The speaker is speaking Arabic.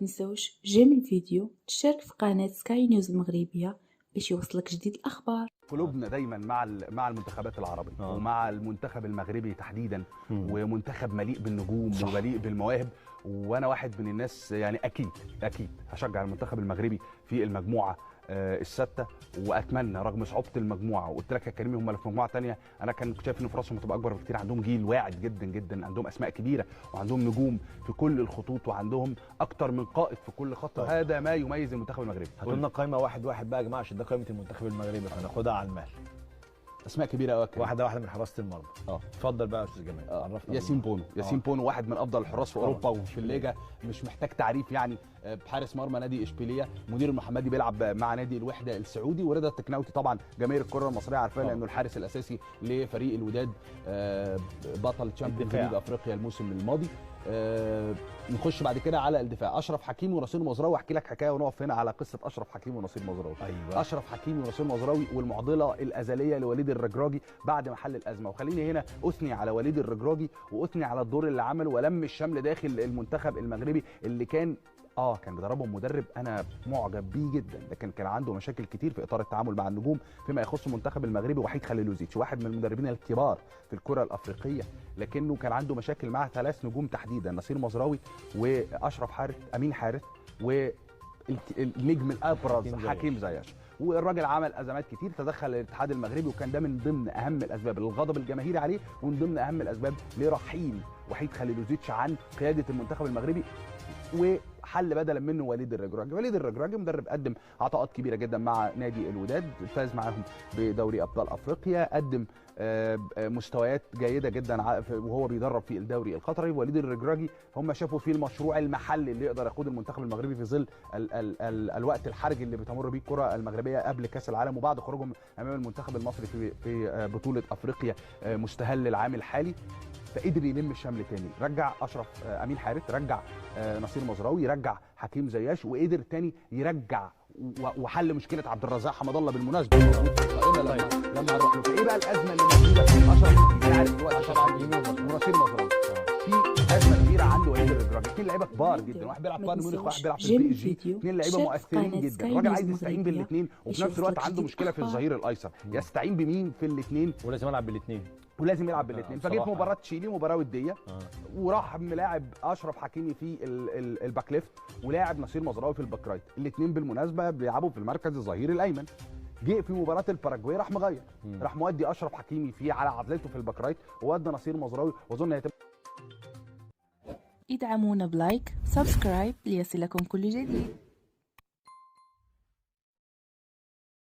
تنسوش جيم الفيديو، تشترك في قناة سكاي نيوز المغربية باش يوصلك جديد الأخبار. قلوبنا دايما مع المنتخبات العربية ومع المنتخب المغربي تحديدا. ومنتخب مليء بالنجوم ومليء بالمواهب، وانا واحد من الناس يعني اكيد هشجع المنتخب المغربي في المجموعه السادسه. واتمنى رغم صعوبه المجموعه، وقلت لك يا كريم هم اللي في مجموعه ثانيه، انا كنت شايف ان فرصهم هتبقى اكبر بكتير. عندهم جيل واعد جدا جدا، عندهم اسماء كبيره وعندهم نجوم في كل الخطوط وعندهم اكتر من قائد في كل خط. طيب. هذا ما يميز المنتخب المغربي. هاتوا لنا قائمه واحد واحد بقى يا جماعه، عشان ده قائمه المنتخب المغربي فهناخدها على المهل. اسماء كبيره قوي، واحده واحده من حراسه المرمى. اتفضل بقى يا استاذ جمال. عرفنا. ياسين بونو واحد من افضل الحراس في اوروبا وفي الليجا، مش محتاج تعريف يعني. بحارس مرمى نادي اشبيليه، مدير المحمدي بيلعب مع نادي الوحده السعودي. ورضا التكناوتي طبعا جماهير الكره المصريه عارفاه لانه الحارس الاساسي لفريق الوداد، بطل تشامبيونز ليج افريقيا الموسم الماضي. نخش بعد كده على الدفاع، اشرف حكيمي ونصير مزراوي. احكي لك حكايه ونقف هنا على قصه اشرف حكيمي ونصير مزراوي. أيوة. اشرف حكيمي ونصير مزراوي والمعضله الازليه لوليد الرجراجي بعد ما حل الازمه. وخليني هنا اثني على وليد الرجراجي واثني على الدور اللي عمله ولم الشمل داخل المنتخب المغربي اللي كان بيدربهم مدرب انا معجب بيه جدا، لكن كان عنده مشاكل كتير في اطار التعامل مع النجوم فيما يخص المنتخب المغربي. وحيد خليلوزيتش واحد من المدربين الكبار في الكره الافريقيه، لكنه كان عنده مشاكل مع 3 نجوم تحديدا، نصير مزراوي واشرف حارث، امين حارث، والنجم الابرز حكيم زياش. والراجل عمل ازمات كتير، تدخل الاتحاد المغربي، وكان ده من ضمن اهم الاسباب للغضب الجماهيري عليه، ومن ضمن اهم الاسباب لرحيل وحيد خليلوزيتش عن قياده المنتخب المغربي، وحل بدلا منه وليد الرجراجي. وليد الرجراجي مدرب قدم عطاءات كبيره جدا مع نادي الوداد، فاز معاهم بدوري ابطال افريقيا، قدم مستويات جيده جدا وهو بيدرب في الدوري القطري. وليد الرجراجي هم شافوا فيه المشروع المحلي اللي يقدر يقود المنتخب المغربي في ظل الوقت الحرج اللي بتمر بيه الكره المغربيه قبل كاس العالم وبعد خروجهم امام المنتخب المصري في بطوله افريقيا مستهل العام الحالي. فقدر يلم الشمل تاني، رجع اشرف امين حارث، رجع نصير مزراوي، رجع حكيم زياش، وقدر تاني يرجع وحل مشكله عبد الرزاق حمد الله بالمناسبه لما نروح له. فايه بقى الازمه اللي موجوده في اشرف عارف دلوقتي طبعا ونصير مزراوي؟ في ازمه كبيره عند وليد الرجراجي. 2 لعيبه كبار جدا، واحد بيلعب في بايرن ميونخ وواحد بيلعب في البي اس جي، 2 لعيبه مؤثرين جدا. الراجل عايز يستعين بالاثنين وفي نفس الوقت عنده مشكله في الظهير الايسر، يستعين بمين في الاثنين؟ ولازم يلعب بالاثنين فجيت مباراه تشيلي مباراه وديه وراح ملاعب اشرف حكيمي في الباك ليفت ولاعب نصير مزراوي في الباك رايت. الاثنين بالمناسبه بيلعبوا في المركز الظهير الايمن. جه في مباراه الباراجواي راح مغير، راح مودي اشرف حكيمي على عضلته في الباك رايت وودى نصير مزراوي، واظن هيتم. ادعمونا بلايك سبسكرايب ليصلكم كل جديد.